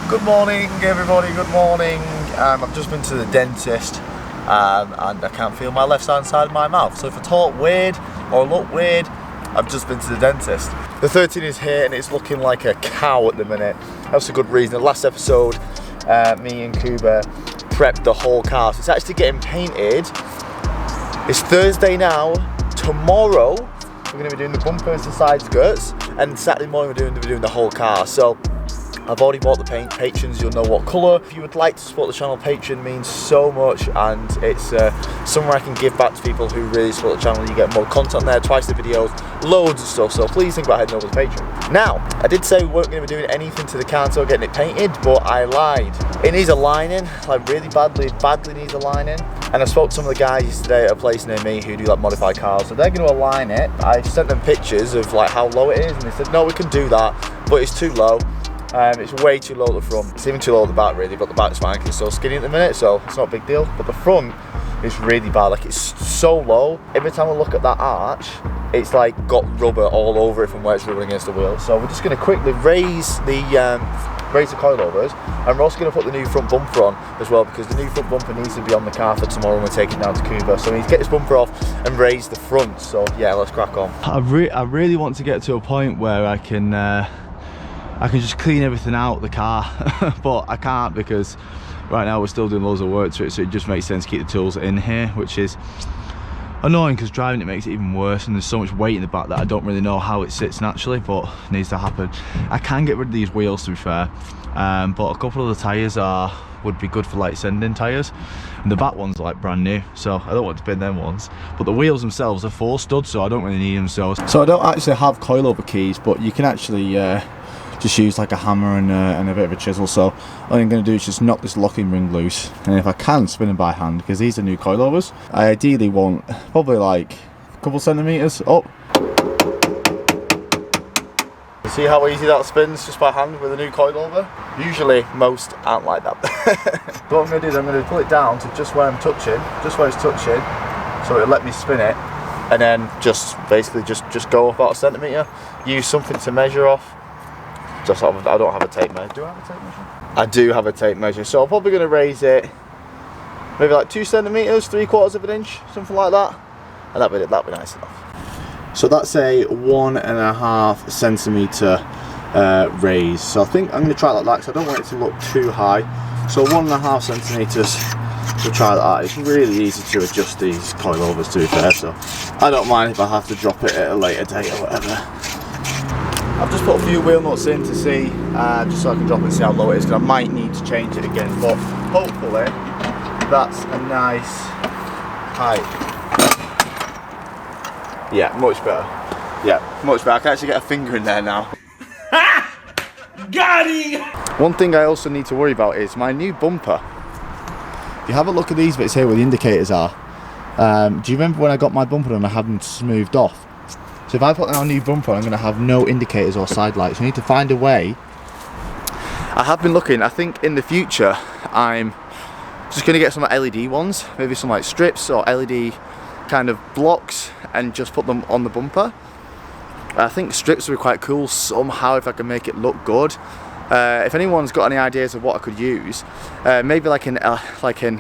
Good morning everybody, good morning. I've just been to the dentist and I can't feel my left hand side of my mouth. So if I talk weird or look weird, I've just been to the dentist. The 13 is here and it's looking like a cow at the minute. That's a good reason. The last episode, me and Kuba prepped the whole car. So it's actually getting painted. It's Thursday now. Tomorrow, we're going to be doing the bumpers, the side skirts, and Saturday morning we're doing the whole car. So I've already bought the paint. Patrons, you'll know what colour. If you would like to support the channel, Patreon means so much, and it's somewhere I can give back to people who really support the channel. You get more content there, twice the videos, loads of stuff, so please think about heading over to Patreon. Now, I did say we weren't going to be doing anything to the car until getting it painted, but I lied. It needs a lining, like really badly needs a lining. And I spoke to some of the guys today at a place near me who do like modified cars, so they're going to align it. I sent them pictures of like how low it is, and they said, no, we can do that, but it's too low. It's way too low at the front. It's even too low at the back really, but the back's fine because it's so skinny at the minute, so it's not a big deal. But the front is really bad, like it's so low. Every time I look at that arch, it's like got rubber all over it from where it's rubbing against the wheel. So we're just going to quickly raise the coilovers, and we're also going to put the new front bumper on as well, because the new front bumper needs to be on the car for tomorrow when we take it down to Cuba. So we need to get this bumper off and raise the front. So yeah, let's crack on. I really want to get to a point where I can just clean everything out the car, but I can't because right now we're still doing loads of work to it, so it just makes sense to keep the tools in here, which is annoying because driving it makes it even worse, and there's so much weight in the back that I don't really know how it sits naturally, but it needs to happen. I can get rid of these wheels, to be fair, but a couple of the tyres would be good for like sending tyres, and the back ones are like brand new, so I don't want to bin them ones. But the wheels themselves are 4 studs, so I don't really need them. So I don't actually have coilover keys, but you can actually just use like a hammer and a bit of a chisel. So all I'm going to do is just knock this locking ring loose, and if I can, spin them by hand, because these are new coilovers. I ideally want probably like a couple centimetres up. See how easy that spins just by hand with a new coilover? Usually most aren't like that. So what I'm going to do is I'm going to pull it down to just where I'm touching, just where it's touching, so it'll let me spin it, and then just basically just go about a centimetre. Use something to measure off. I don't have a tape measure. Do I have a tape measure? I do have a tape measure, so I'm probably going to raise it maybe like 2 centimetres, 3/4 of an inch, something like that, and that'd be nice enough. So that's a 1.5 centimetre raise. So I think I'm going to try it like that because I don't want it to look too high. So 1.5 centimetres to try that. It's really easy to adjust these coilovers, to be fair, so I don't mind if I have to drop it at a later date or whatever. I've just put a few wheel nuts in to see, just so I can drop it and see how low it is, because I might need to change it again, but hopefully that's a nice height. Yeah, much better. Yeah, much better. I can actually get a finger in there now. Got it! One thing I also need to worry about is my new bumper. If you have a look at these bits here where the indicators are, do you remember when I got my bumper and I had them smoothed off? So if I put on a new bumper, I'm going to have no indicators or side lights. I need to find a way. I have been looking. I think in the future I'm just going to get some LED ones, maybe some like strips or LED kind of blocks, and just put them on the bumper. I think strips would be quite cool somehow if I can make it look good. If anyone's got any ideas of what I could use, maybe like an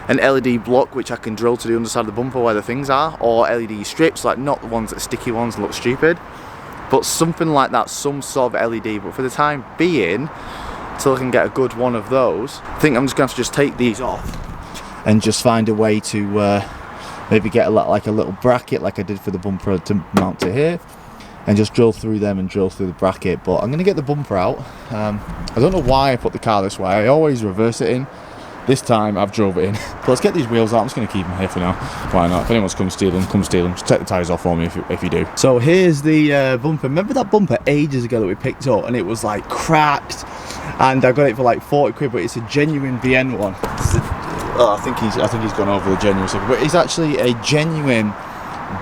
LED block which I can drill to the underside of the bumper where the things are, or LED strips, like not the ones that sticky ones and look stupid, but something like that, some sort of LED. But for the time being, until I can get a good one of those, I think I'm just going to have to just take these off and just find a way to maybe get like a little bracket like I did for the bumper to mount to here, and just drill through them and drill through the bracket. But I'm going to get the bumper out. I don't know why I put the car this way. I always reverse it in. This time I've drove it in. But let's get these wheels out. I'm just going to keep them here for now. Why not? If anyone's come steal them, come steal them. Just take the tyres off for me if you do. So here's the bumper. Remember that bumper ages ago that we picked up and it was like cracked? And I got it for like 40 quid, but it's a genuine BN one. I think he's gone over the genuine stuff, but it's actually a genuine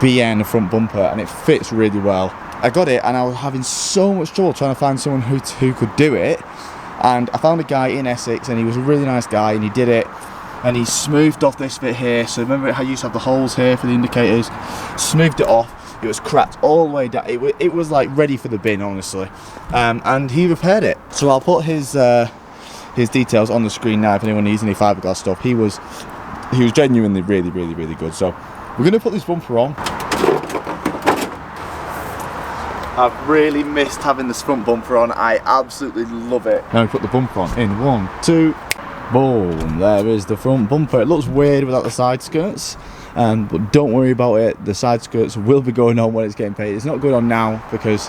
BN front bumper and it fits really well. I got it and I was having so much trouble trying to find someone who could do it. And I found a guy in Essex and he was a really nice guy and he did it, and he smoothed off this bit here. So remember how I used to have the holes here for the indicators, smoothed it off. It It was cracked all the way down. It was like ready for the bin, honestly. And he repaired it. So I'll put his details on the screen now if anyone needs any fiberglass stuff. He was genuinely really good. So we're going to put this bumper on. I've really missed having this front bumper on. I absolutely love it. Now we put the bumper on in 1, 2, boom. There is the front bumper. It looks weird without the side skirts, but don't worry about it. The side skirts will be going on when it's getting painted. It's not going on now because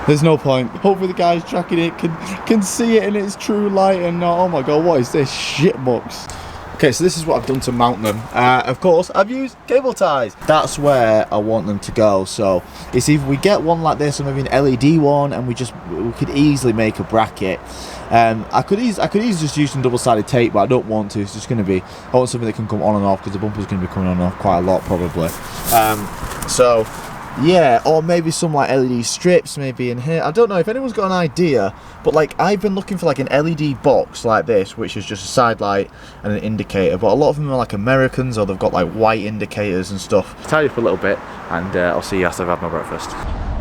there's no point. Hopefully the guys tracking it can see it in its true light and not, oh my god, what is this shit box? Okay, so this is what I've done to mount them. Of course, I've used cable ties. That's where I want them to go. So it's either we get one like this or maybe an LED one, and we could easily make a bracket. I could easily just use some double-sided tape, but I don't want to. It's just going to be, I want something that can come on and off, because the bumper's going to be coming on and off quite a lot probably. So yeah, or maybe some like LED strips maybe in here. I don't know if anyone's got an idea, but like I've been looking for like an LED box like this, which is just a side light and an indicator, but a lot of them are like Americans, or they've got like white indicators and stuff. I'll tell you for a little bit, and I'll see you after I've had my breakfast.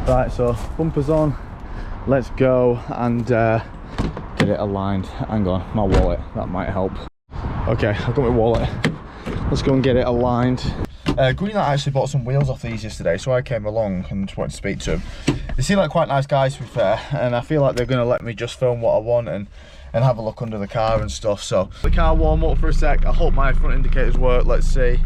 Right, so bumper's on, let's go and get it aligned. Hang on, my wallet, that might help. Okay, I've got my wallet, let's go and get it aligned. Greenlight actually bought some wheels off these yesterday, so I came along and just wanted to speak to them. They seem like quite nice guys, to be fair, and I feel like they're going to let me just film what I want and have a look under the car and stuff. So the car warm up for a sec. I hope my front indicators work. Let's see.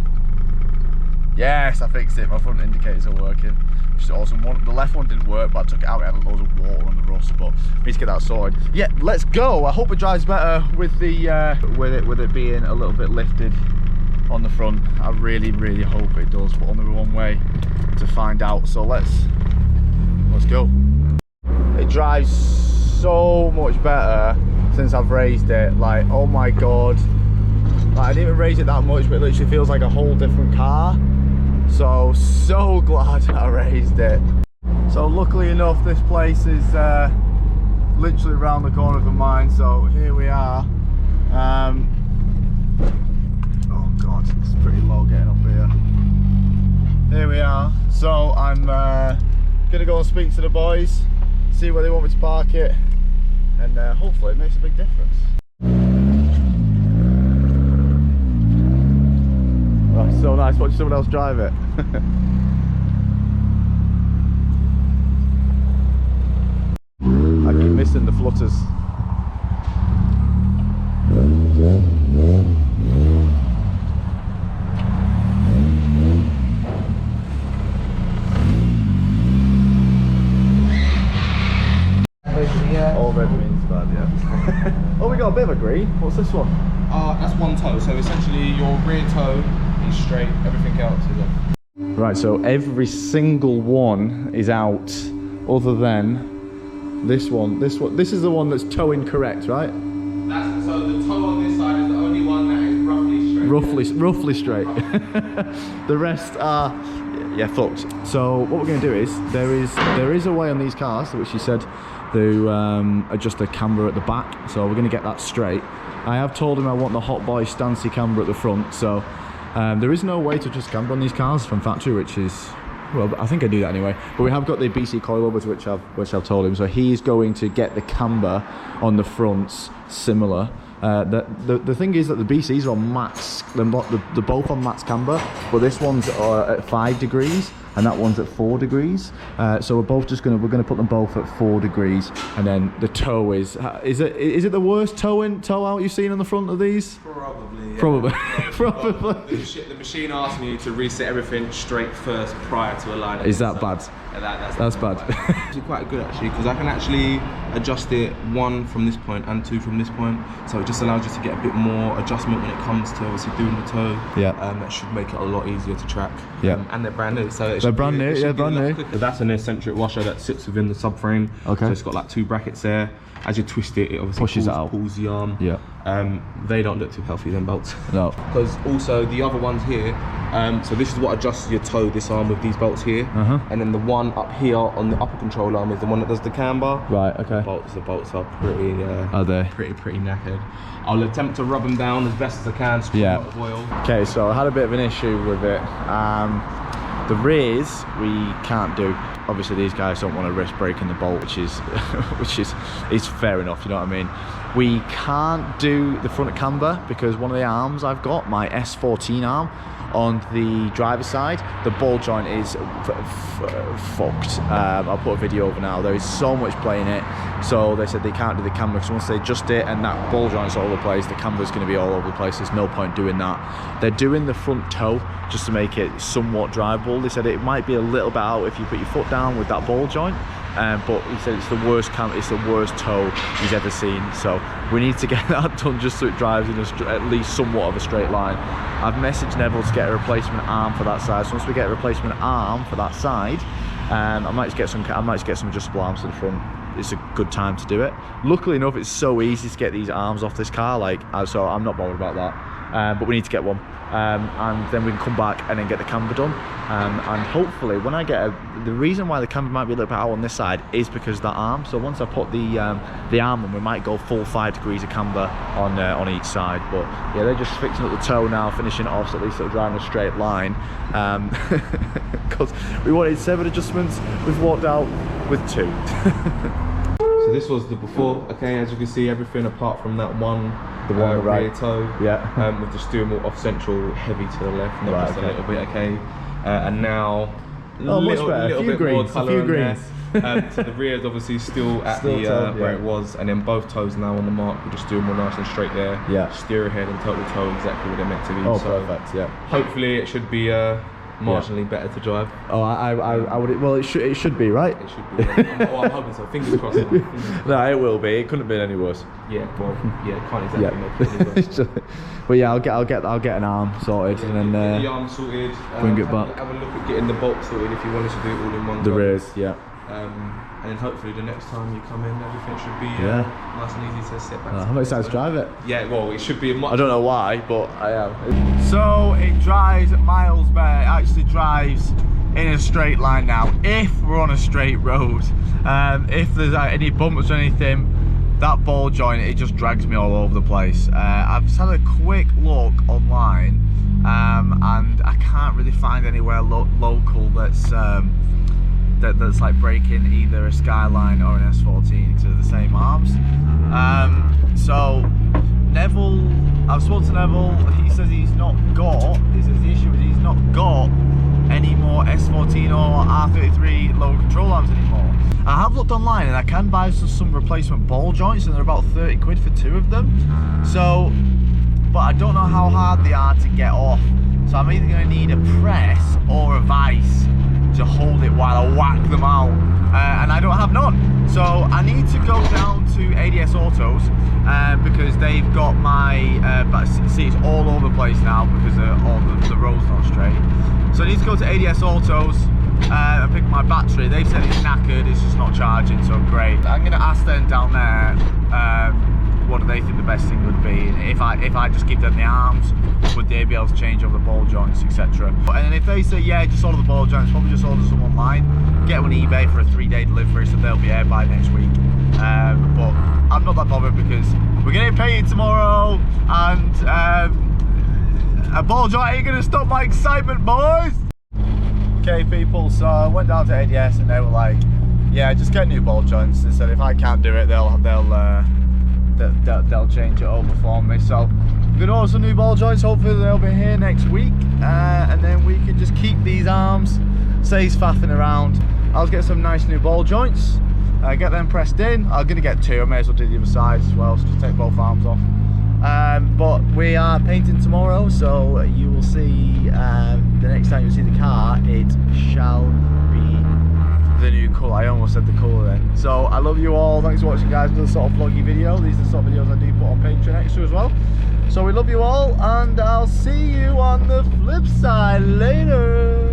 Yes, I fixed it. My front indicators are working, which is awesome. The left one didn't work, but I took it out. It had loads of water on the rust, but we need to get that sorted. Yeah, let's go. I hope it drives better with the with it being a little bit lifted on the front. I really hope it does, but only one way to find out. So let's go. It drives so much better since I've raised it. Like, oh my god, like, I didn't even raise it that much, but it literally feels like a whole different car. So glad I raised it. So luckily enough, this place is literally around the corner from mine, so here we are. God, it's pretty low getting up here. Here we are. So I'm gonna go and speak to the boys, see where they want me to park it, and hopefully it makes a big difference. Oh, it's so nice watching someone else drive it. I keep missing the flutters. All red means bad, yeah. Oh, we got a bit of a green. What's this one? That's one toe. So essentially your rear toe is straight, everything else is off. Right, so every single one is out other than this one. This is the one that's toe incorrect, right? So the toe on this side is the only one that is roughly straight. Roughly straight. The rest are, yeah, fucked. So what we're going to do is, there is a way on these cars, which you said, to adjust the camber at the back. So we're going to get that straight. I have told him I want the Hot Boy Stancy camber at the front. So there is no way to adjust camber on these cars from factory, which is, well, I think I do that anyway. But we have got the BC coilovers, which I've told him. So he's going to get the camber on the fronts similar. The thing is that the BCs are on max, they're both on max camber, but this one's at 5 degrees and that one's at 4 degrees. So we're gonna put them both at 4 degrees, and then the toe is it the worst toe out you've seen on the front of these? Probably. Yeah. Probably. The machine asked me to reset everything straight first prior to aligning. Is that bad? That's bad. It's quite good actually, because I can actually adjust it 1 from this point and 2 from this point, so it just allows you to get a bit more adjustment when it comes to obviously doing the toe. Yeah. That should make it a lot easier to track. Yeah. And they're brand new, so they're brand new. Yeah, brand new. That's an eccentric washer that sits within the subframe. Okay. So it's got like 2 brackets there. As you twist it, it obviously pulls the arm. Yeah. They don't look too healthy, them bolts. No. Because also the other ones here, so this is what adjusts your toe, this arm with these bolts here. And then the one up here on the upper control arm is the one that does the camber. Right, okay. The bolts are pretty, are they? Pretty knackered. I'll attempt to rub them down as best as I can, squeeze a lot of oil. Okay, so I had a bit of an issue with it. The rears we can't do. Obviously these guys don't want to risk breaking the bolt, which is fair enough, you know what I mean. We can't do the front camber because one of the arms I've got, my S14 arm, on the driver's side, the ball joint is fucked. I'll put a video over now. There is so much play in it, so they said they can't do the camber because once they adjust it and that ball joint's all over the place, the camber's going to be all over the place. There's no point doing that. They're doing the front toe just to make it somewhat drivable. They said it might be a little bit out if you put your foot down with that ball joint. But he said it's the worst toe he's ever seen, so we need to get that done just so it drives in at least somewhat of a straight line. I've messaged Neville to get a replacement arm for that side, so once we get a replacement arm for that side, I might just get some adjustable arms to the front. It's a good time to do it. Luckily enough, it's so easy to get these arms off this car, so I'm not bothered about that. But we need to get one, and then we can come back and then get the camber done. And hopefully, when I get the reason why the camber might be a little bit out on this side is because of that arm. So once I put the arm on, we might go full 5 degrees of camber on each side. But yeah, they're just fixing up the toe now, finishing it off, so at least it'll drive in a straight line. Because we wanted 7 adjustments, we've walked out with 2. So this was the before. Okay, as you can see, everything apart from that one. The one rear toe, yeah. With the steering wheel off central, heavy to the left, not just a little bit, okay. And now, little bit more colour on there. So the rear is obviously still at where it was, and then both toes now on the mark with the steering wheel nice and straight there. Yeah. Steer ahead and total toe exactly where they're meant to be. Oh, so perfect. Yeah. Hopefully it should be marginally better to drive. Oh, I would. Well, it should be, right? It should be. I'm hoping so. Fingers crossed. No, it will be. It couldn't have been any worse. Yeah. Well, yeah. Can't exactly make it any worse. But yeah, I'll get an arm sorted, and then get the arm sorted. Bring it back. Have a look at getting the bolt sorted if you wanted to do it all in one. The rears, yeah. And then hopefully the next time you come in, everything should be nice and easy to set back. I'm excited to drive it. Yeah, well, it should be a much. I don't know why, but I am. So it drives miles better. It actually drives in a straight line now. If we're on a straight road, if there's any bumps or anything, that ball joint, it just drags me all over the place. I've just had a quick look online, and I can't really find anywhere local that's like breaking either a Skyline or an S14 to the same arms. So Neville, I've spoken to Neville, he says the issue is he's not got any more S14 or R33 low control arms anymore. I have looked online and I can buy some replacement ball joints, and they're about 30 quid for 2 of them. So, but I don't know how hard they are to get off. So I'm either going to need a press or a vise to hold it while I whack them out, and I don't have none. So I need to go down to ADS Autos because they've got my seats all over the place now because all the road's not straight. So I need to go to ADS Autos and pick my battery. They've said it's knackered, it's just not charging, so great. I'm going to ask them down there what do they think the best thing would be. If I just give them the arms, would they be able to change over the ball joints, etc. And if they say yeah, just order the ball joints, probably just order some online, get on eBay for a 3-day delivery, so they'll be here by next week. But I'm not that bothered because we're getting paid tomorrow, and a ball joint ain't gonna stop my excitement, boys. Okay, people. So I went down to ADS and they were like, yeah, just get new ball joints. They said if I can't do it, they'll change it over for me. So I'm gonna order some new ball joints. Hopefully they'll be here next week, and then we can just keep these arms, saves faffing around. I'll get some nice new ball joints, get them pressed in. I'm gonna get 2. I may as well do the other sides as well, so just take both arms off. But we are painting tomorrow, so you will see the next time you see the car, it shall be the new colour. I almost said the colour then. So I love you all. Thanks for watching, guys. Another sort of vloggy video. These are the sort of videos I do put on Patreon extra as well. So we love you all, and I'll see you on the flip side later.